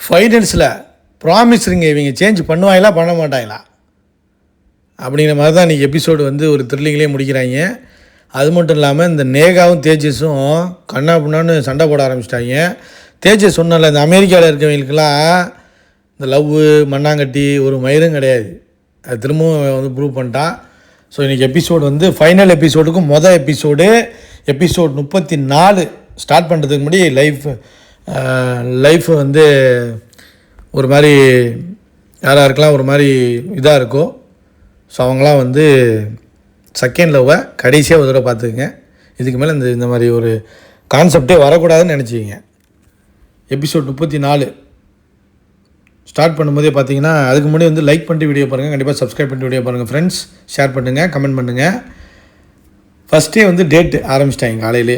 ஃபைனல்ஸில் ப்ராமிஸ்ருங்க இவங்க சேஞ்ச் பண்ணுவாங்களா பண்ண மாட்டாங்களா அப்படிங்கிற மாதிரி தான் இன்றைக்கி எபிசோடு வந்து ஒரு த்ரில்லிங்லேயே முடிக்கிறாங்க. அது மட்டும் இல்லாமல் இந்த நேகாவும் தேஜஸும் கண்ணா புண்ணான்னு சண்டை போட ஆரம்பிச்சிட்டாங்க. தேஜஸ் சொன்னால இந்த அமெரிக்காவில் இருக்கவங்களுக்கெல்லாம் இந்த லவ்வு மண்ணாங்கட்டி ஒரு மயிரும் கிடையாது. அது திரும்பவும் வந்து ப்ரூவ் பண்ணிட்டான். ஸோ இன்றைக்கி எபிசோடு வந்து ஃபைனல் எபிசோடுக்கும் எபிசோடு 34 ஸ்டார்ட் பண்ணுறதுக்கு முன்னாடி லைஃப் வந்து ஒரு மாதிரி யாராருக்கெல்லாம் ஒரு மாதிரி இதாக இருக்கும். ஸோ அவங்களாம் வந்து செகண்ட் லவ்வை கடைசியாக ஒரு தடவை பார்த்துக்குங்க. இதுக்கு மேலே இந்த மாதிரி ஒரு கான்செப்டே வரக்கூடாதுன்னு நினச்சிக்கிங்க. எபிசோட் 34 ஸ்டார்ட் பண்ணும்போதே பார்த்தீங்கன்னா அதுக்கு முன்னாடி வந்து லைக் பண்ணிட்டு வீடியோ பாருங்கள், கண்டிப்பாக சப்ஸ்கிரைப் பண்ணிட்டு வீடியோ பாருங்கள் ஃப்ரெண்ட்ஸ், ஷேர் பண்ணுங்கள், கமெண்ட் பண்ணுங்கள். ஃபஸ்ட்டே வந்து டேட்டு ஆரம்பிச்சிட்டாங்க காலையிலே.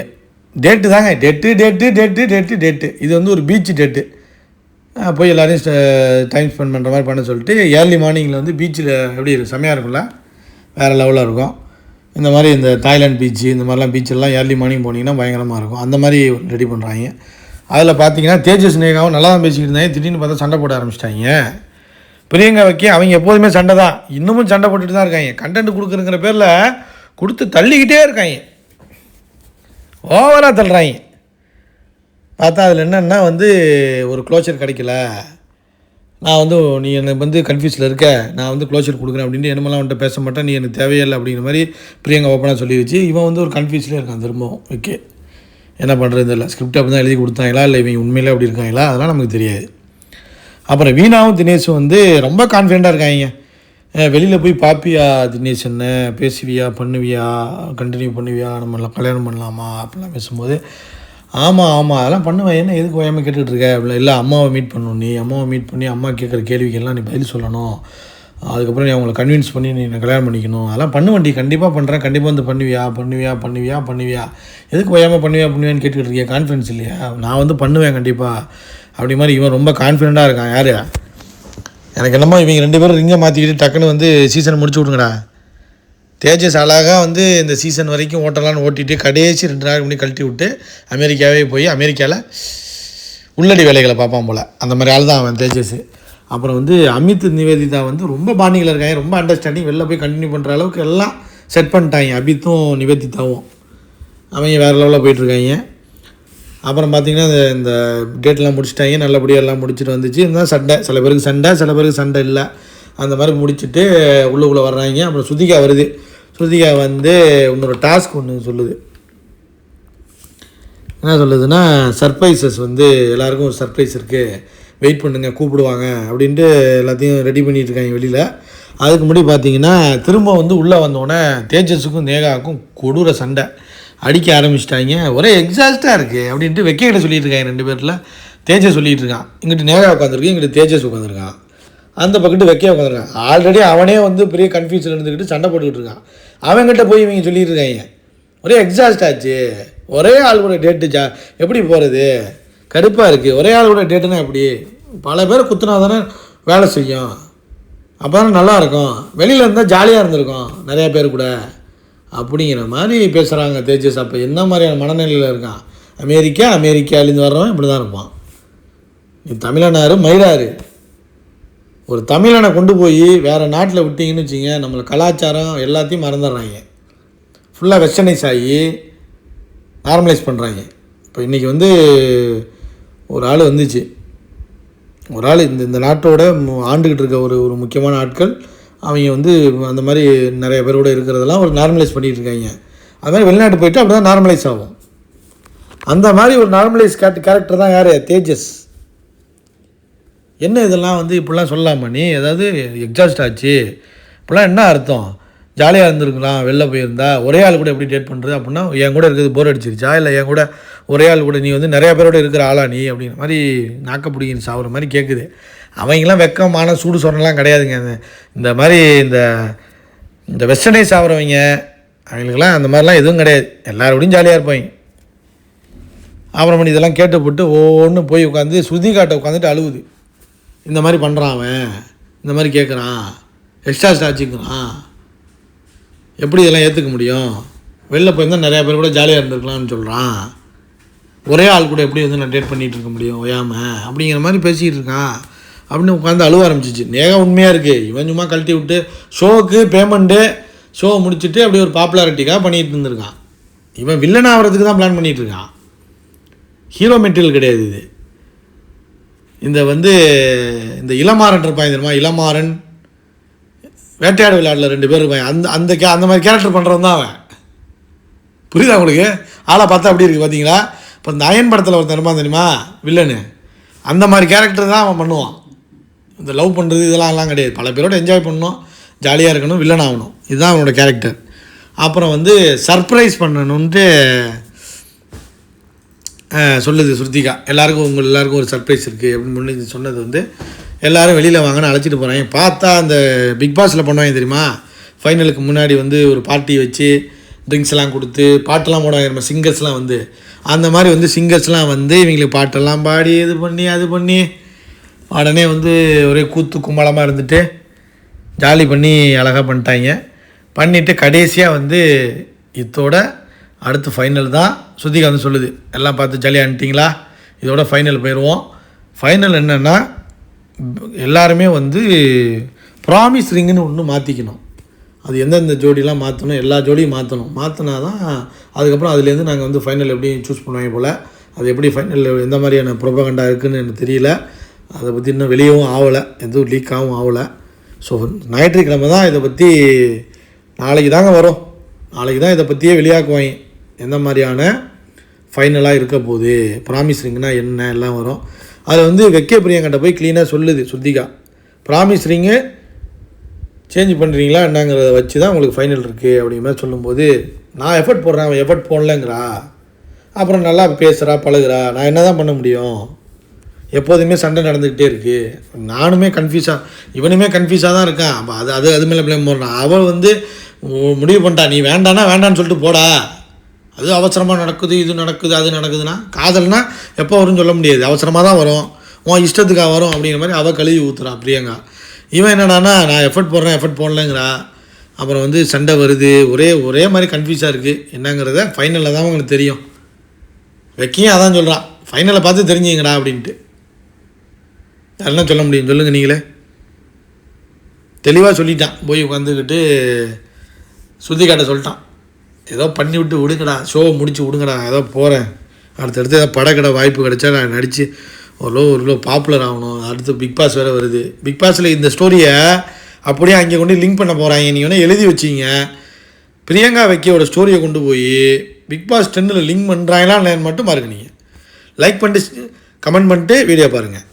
டேட்டு தாங்க, டேட்டு இது வந்து ஒரு பீச் டேட்டு. போய் எல்லோரையும் டைம் ஸ்பெண்ட் பண்ணுற மாதிரி பண்ண சொல்லிட்டு ஏர்லி மார்னிங்கில் வந்து பீச்சில் எப்படி இருக்கும், செம்மையாக இருக்கும்ல, வேறு லெவலில் இருக்கும். இந்த மாதிரி இந்த தாய்லாந்து பீச்சு இந்த மாதிரிலாம் பீச்செல்லாம் ஏர்லி மார்னிங் போனீங்கன்னா பயங்கரமாக இருக்கும். அந்த மாதிரி ரெடி பண்ணுறாங்க. அதில் பார்த்தீங்கன்னா தேஜஸ் நேகாவும் நல்லா தான் பேசிக்கிட்டு இருந்தாங்க. திடீர்னு பார்த்தா சண்டை போட ஆரம்பிச்சிட்டாங்க. பிரியங்கா வைக்க அவங்க எப்போதுமே சண்டை தான், இன்னமும் சண்டை போட்டுட்டு தான் இருக்காங்க. கண்டென்ட் கொடுக்குறங்கிற பேரில் கொடுத்து தள்ளிக்கிட்டே இருக்காங்க, ஓவராக தள்ளுறாங்க. பார்த்தா அதில் என்னென்னா வந்து ஒரு க்ளோஷர் கிடைக்கல, நான் வந்து நீ எனக்கு வந்து கன்ஃபியூஸில் இருக்க, நான் வந்து க்ளோஷர் கொடுக்குறேன் அப்படின்ட்டு என்னமெல்லாம் வந்துட்டு பேச மாட்டேன், நீ எனக்கு தேவையில்லை அப்படிங்கிற மாதிரி பிரியங்கா ஓப்பனாக சொல்லி வச்சு இவன் வந்து ஒரு கன்ஃபியூஸ்லேயே இருக்கான் திரும்பவும். ஓகே என்ன பண்ணுறது இல்லை, ஸ்கிரிப்ட் அப்படி தான் எழுதி கொடுத்தாங்களா இல்லை இவங்க உண்மையிலே அப்படி இருக்காங்களா அதெல்லாம் நமக்கு தெரியாது. அப்புறம் வீணாவும் தினேஷும் வந்து ரொம்ப கான்ஃபிடெண்ட்டாக இருக்காங்க. வெளியில் போய் பார்ப்பியா தினேஷ், என்ன பேசுவியா, பண்ணுவியா, கண்டினியூ பண்ணுவியா, நம்ம கல்யாணம் பண்ணலாமா அப்படிலாம் பேசும்போது ஆமாம் அதெல்லாம் பண்ணுவேன், என்ன எதுக்கு ஓயாமல் கேட்டுக்கிட்டு இருக்க அப்படிலாம். இல்லை அம்மாவை மீட் பண்ணணும், நீ அம்மாவை மீட் பண்ணி அம்மா கேட்குற கேள்விக்கெல்லாம் நீ பதில் சொல்லணும், அதுக்கப்புறம் நீ அவங்களை கன்வின்ஸ் பண்ணி நீ கல்யாணம் பண்ணிக்கணும், அதெல்லாம் பண்ணுவேன், கண்டிப்பாக பண்ணுறேன், கண்டிப்பாக வந்து பண்ணுவியா எதுக்கு ஓயாமல் பண்ணுவியான்னு கேட்டுக்கிட்டு இருக்கேன், கான்ஃபிடன்ஸ் இல்லையா, நான் வந்து பண்ணுவேன் கண்டிப்பாக அப்படி மாதிரி. இவன் ரொம்ப கான்ஃபிடெண்ட்டாக இருக்கான். யார் எனக்கு என்னமோ இவங்க 2 பேரும் ரிங்கை மாற்றிக்கிட்டு டக்குன்னு வந்து சீசனை முடிச்சு விடுங்கடா. தேஜஸ் அழகாக வந்து இந்த சீசன் வரைக்கும் ஓட்டலான்னு ஓட்டிட்டு கடைசி 2 நாள் முன்னாடி கழட்டி விட்டு அமெரிக்காவே போய் அமெரிக்காவில் உள்ளடி வேலைகளை பார்ப்பான் போல், அந்த மாதிரி ஆள் தான் அவன் தேஜஸ். அப்புறம் வந்து அமித் நிவேதிதா வந்து ரொம்ப பாண்டிங்கில் இருக்காங்க, ரொம்ப அண்டர்ஸ்டாண்டிங், வெளில போய் கண்டினியூ பண்ணுற அளவுக்கு எல்லாம் செட் பண்ணிட்டாங்க அமித்தும் நிவேதிதாவும். அவங்க வேறு லெவலில் போயிட்டுருக்காங்க. அப்புறம் பார்த்திங்கன்னா இந்த டேட்லாம் முடிச்சிட்டாங்க, நல்லபடியாக எல்லாம் முடிச்சுட்டு வந்துச்சு. இருந்தால் சண்டை, சில பேருக்கு சண்டை இல்லை, அந்த மாதிரி முடிச்சுட்டு உள்ளுக்குள்ளே வர்றாங்க. அப்புறம் சுதிகா வருது. சுதிகா வந்து இன்னொரு டாஸ்க் ஒன்று சொல்லுது. என்ன சொல்லுதுன்னா, சர்ப்ரைசஸ் வந்து எல்லாேருக்கும் ஒரு சர்ப்ரைஸ் இருக்குது, வெயிட் பண்ணுங்க கூப்பிடுவாங்க அப்படின்ட்டு எல்லாத்தையும் ரெடி பண்ணிகிட்ருக்காங்க வெளியில். அதுக்கு முன்னாடி பார்த்தீங்கன்னா திரும்ப வந்து உள்ளே வந்தோடனே தேஜஸுக்கும் நேகாவுக்கும் கொடூர சண்டை அடிக்க ஆரம்பிச்சிட்டாங்க. ஒரே எக்ஸாஸ்ட்டாக இருக்குது அப்படின்ட்டு வெக்கையிட சொல்லிகிட்டு இருக்காங்க 2 பேரில். தேஜஸ் சொல்லிகிட்டு இருக்கான், இங்கிட்டு நேகா உட்காந்துருக்கு, இங்கிட்டு தேஜஸ் உட்காந்துருக்கான், அந்த பக்கத்து வெக்கையாக உட்காந்துருக்கான். ஆல்ரெடி அவனே வந்து பெரிய கன்ஃபியூஷன் இருந்துக்கிட்டு சண்டை போட்டுக்கிட்டு இருக்கான். அவங்ககிட்ட போய் இவங்க சொல்லிட்டு இருக்காங்க. ஒரே எக்ஸாஸ்ட் ஆச்சு, ஒரே ஆள் கூட டேட்டு எப்படி போகிறது, கடுப்பாக இருக்குது, ஒரே ஆள் கூட டேட்டுன்னா எப்படி, பல பேர் குத்துனா தானே வேலை செய்யும், அப்போ தானே நல்லாயிருக்கும், வெளியில் இருந்தால் ஜாலியாக இருந்திருக்கும் நிறையா பேர் கூட அப்படிங்கிற மாதிரி பேசுகிறாங்க தேஜஸ். அப்போ என்ன மாதிரியான மனநிலையில் இருக்கான், அமெரிக்காலேருந்து வர்றவன் இப்படி தான் இருப்பான். நீ தமிழனாரு மயிலாரு, ஒரு தமிழனை கொண்டு போய் வேறு நாட்டில் விட்டிங்கன்னு வச்சிங்க, நம்மளை கலாச்சாரம் எல்லாத்தையும் மறந்துடுறாங்க, ஃபுல்லாக வெஸ்டர்னைஸ் ஆகி நார்மலைஸ் பண்ணுறாங்க. இப்போ இன்றைக்கி வந்து ஒரு ஆள் வந்துச்சு, ஒரு ஆள் இந்த நாட்டோட ஆண்டுக்கிட்டு இருக்க ஒரு முக்கியமான ஆட்கள், அவங்க வந்து அந்த மாதிரி நிறைய பேரோட இருக்கிறதெல்லாம் ஒரு நார்மலைஸ் பண்ணிகிட்டு இருக்காங்க. அது மாதிரி வெளிநாட்டு போய்ட்டு அப்படி தான் நார்மலைஸ் ஆகும். அந்த மாதிரி ஒரு நார்மலைஸ் கேரக்டர் தான் யார், தேஜஸ். என்ன இதெல்லாம் வந்து இப்படிலாம் சொல்லலாமா நீ, ஏதாவது எக்ஸாஸ்ட் ஆச்சு இப்படிலாம் என்ன அர்த்தம், ஜாலியாக இருந்திருக்கலாம் வெளில போயிருந்தா, ஒரே ஆள் கூட எப்படி டேட் பண்ணுறது அப்படின்னா, என் கூட இருக்கிறது போர் அடிச்சிருச்சா, இல்லை என் கூட ஒரே ஆள் கூட நீ வந்து நிறையா பேரோட இருக்கிற ஆளா நீ அப்படிங்கிற மாதிரி நாக்க பிடிக்கின்னு சாப்பிட்ற மாதிரி கேட்குது. அவங்களாம் வெக்கமான சூடு சொன்னலாம் கிடையாதுங்க. இந்த மாதிரி இந்த வெஸ்டர்னைஸ் ஆகிறவங்க அவங்களுக்கெல்லாம் அந்த மாதிரிலாம் எதுவும் கிடையாது, எல்லாரோடையும் ஜாலியாக இருப்பாங்க. அப்புறம் இதெல்லாம் கேட்டுப்பட்டு ஒவ்வொன்று போய் உட்காந்து சுதிகாட்டை உட்காந்துட்டு அழுவுது. இந்த மாதிரி பண்ணுறான் அவன், இந்த மாதிரி கேட்குறான், எக்ஸ்ட்ரா ஸ்டாச்சுக்கிறான், எப்படி இதெல்லாம் ஏற்றுக்க முடியும், வெளில போயிருந்தால் நிறையா பேர் கூட ஜாலியாக இருந்திருக்கலாம்னு சொல்கிறான். ஒரே ஆள் கூட எப்படி வந்து நான் டேட் பண்ணிகிட்டு இருக்க முடியும் ஓயாமல் அப்படிங்கிற மாதிரி பேசிக்கிட்டு இருக்கான் அப்படின்னு உட்காந்து அழுவ ஆரம்பிச்சிச்சு. நேகம் உண்மையாக இருக்குது. இவன் சும்மா கழட்டி விட்டு ஷோவுக்கு பேமெண்ட்டு ஷோ முடிச்சுட்டு அப்படியே ஒரு பாப்புலாரிட்டிக்காக பண்ணிகிட்டு இருந்திருக்கான். இவன் வில்லன் ஆகிறதுக்கு தான் பிளான் பண்ணிகிட்டு இருக்கான். ஹீரோ மெட்டீரியல் கிடையாது இது. இந்த வந்து இந்த இளமாறன் இருப்பான் தெரியுமா, இளமாறன் வேட்டையாடு விளையாடல 2 பேர் இருப்பாங்க. அந்த மாதிரி கேரக்டர் பண்ணுறவன் தான் அவன். புரியுதா உங்களுக்கு? ஆளை பார்த்தா அப்படி இருக்குது பார்த்தீங்களா? இப்போ இந்த அயன் படத்தில் ஒருத்தன் இருப்பான் தெரியுமா வில்லனு, அந்த மாதிரி கேரக்டர் தான் அவன் பண்ணுவான். இந்த லவ் பண்ணுறது இதெல்லாம் கிடையாது. பல பேரோட என்ஜாய் பண்ணணும், ஜாலியாக இருக்கணும், வில்லன் ஆகணும். இதுதான் அவனோட கேரக்டர். அப்புறம் வந்து சர்ப்ரைஸ் பண்ணணுன்ட்டு சொல்லுது ஸ்ருதிகா. உங்கள் எல்லாருக்கும் ஒரு சர்ப்ரைஸ் இருக்குது அப்படின்னு முன்னாடி சொன்னது வந்து எல்லோரும் வெளியில் வாங்கன்னு அழைச்சிட்டு போகிறாங்க. பார்த்தா அந்த பிக் பாஸில் பண்ணுவாங்க தெரியுமா, ஃபைனலுக்கு முன்னாடி வந்து ஒரு பார்ட்டி வச்சு ட்ரிங்க்ஸ் எல்லாம் கொடுத்து பாட்டெல்லாம் போடுவாங்க நம்ம சிங்கர்ஸ்லாம் வந்து. அந்த மாதிரி வந்து சிங்கர்ஸ்லாம் வந்து இவங்களுக்கு பாட்டெல்லாம் பாடி இது பண்ணி அது பண்ணி உடனே வந்து ஒரே கூத்து கும்பலமாக இருந்துட்டு ஜாலி பண்ணி அழகாக பண்ணிட்டாங்க. பண்ணிவிட்டு கடைசியாக வந்து இதோட அடுத்து ஃபைனல் தான். ஸ்ருதிகா வந்து சொல்லுது, எல்லாம் பார்த்து ஜாலியாக அனுட்டிங்களா, இதோட ஃபைனல் போயிடுவோம். ஃபைனல் என்னென்னா எல்லாருமே வந்து ப்ராமிஸ் ரிங்குன்னு ஒன்று மாற்றிக்கணும். அது எந்தெந்த ஜோடிலாம் மாற்றணும், எல்லா ஜோடியும் மாற்றினா தான் அதுக்கப்புறம் அதுலேருந்து நாங்கள் வந்து ஃபைனல் எப்படி சூஸ் பண்ணுவாங்க போல். அது எப்படி ஃபைனலில் எந்த மாதிரியான ப்ரொபகண்டா இருக்குதுன்னு எனக்கு தெரியல. அதை பற்றி இன்னும் வெளியவும் ஆகலை, எதுவும் லீக்காகவும் ஆகலை. ஸோ ஞாயிற்றுக்கிழமை தான் இதை பற்றி, நாளைக்கு தாங்க வரும், நாளைக்கு தான் இதை பற்றியே வெளியாக்குவாங்க. எந்த மாதிரியான ஃபைனலாக இருக்க போகுது, ப்ராமிஸ் ரிங்குனா என்ன எல்லாம் வரும். அதில் வந்து வெக்கே பிரியங்கிட்ட போய் க்ளீனாக சொல்லுது ஸ்ருதிகா, ப்ராமிஸ் ரிங்கு சேஞ்ச் பண்ணுறீங்களா என்னங்கிறத வச்சு தான் உங்களுக்கு ஃபைனல் இருக்குது அப்படிங்கிற மாதிரி சொல்லும்போது, நான் எஃபர்ட் போடுறேன், அவன் எஃபர்ட் போடலங்கிறா, அப்புறம் நல்லா பேசுகிறா பழகுறா, நான் என்ன தான் பண்ண முடியும், எப்போதுமே சண்டை நடந்துக்கிட்டே இருக்குது. நானுமே இவனுமே கன்ஃபியூஸாக தான் இருக்கான். அப்போ அது மேலே ப்ளேம் போடுறான். அவள் வந்து முடிவு பண்ணிட்டா, நீ வேண்டான்னா வேண்டான்னு சொல்லிட்டு போடா, அது அவசரமாக நடக்குது, இது நடக்குது, அது நடக்குதுன்னா. காதல்னா எப்போ வரும்னு சொல்ல முடியாது, அவசரமாக தான் வரும், உன் இஷ்டத்துக்காக வரும் அப்படிங்கிற மாதிரி அவள் கழுவி ஊற்றுறான் பிரியங்கா. இவன் என்னடானா நான் எஃபர்ட் போடலங்கிறா. அப்புறம் வந்து சண்டை வருது, ஒரே மாதிரி கன்ஃபியூஸாக இருக்குது. என்னங்கிறத ஃபைனலில் தான் உங்களுக்கு தெரியும். வெக்கியும் அதான் சொல்கிறான், ஃபைனலை பார்த்து தெரிஞ்சுங்கடா அப்படின்ட்டு. அதெல்லாம் சொல்ல முடியும், சொல்லுங்கள் நீங்களே. தெளிவாக சொல்லிட்டான், போய் உட்காந்துக்கிட்டு ஸ்ருதிகாட்ட சொல்லிட்டான், ஏதோ பண்ணி விட்டு விடுங்கடா, ஷோவை முடிச்சு விடுங்கடா, ஏதோ போகிறேன், அடுத்தடுத்து ஏதோ படக்கடை வாய்ப்பு கிடச்சா நான் நடித்து ஒரு பாப்புலர் ஆகணும். அடுத்து பிக் பாஸ் வேறு வருது. பிக் பாஸில் இந்த ஸ்டோரியை அப்படியே அங்கே கொண்டு லிங்க் பண்ண போகிறாங்க. நீங்கள் வேணால் எழுதி வச்சிங்க, பிரியங்கா வெக்கியோட ஸ்டோரியை கொண்டு போய் பிக் பாஸ் 10 லிங்க் பண்ணுறாங்களான்னு மட்டும் பாருங்கள். நீங்கள் லைக் பண்ணிட்டு கமெண்ட் பண்ணிட்டு வீடியோ பாருங்கள்.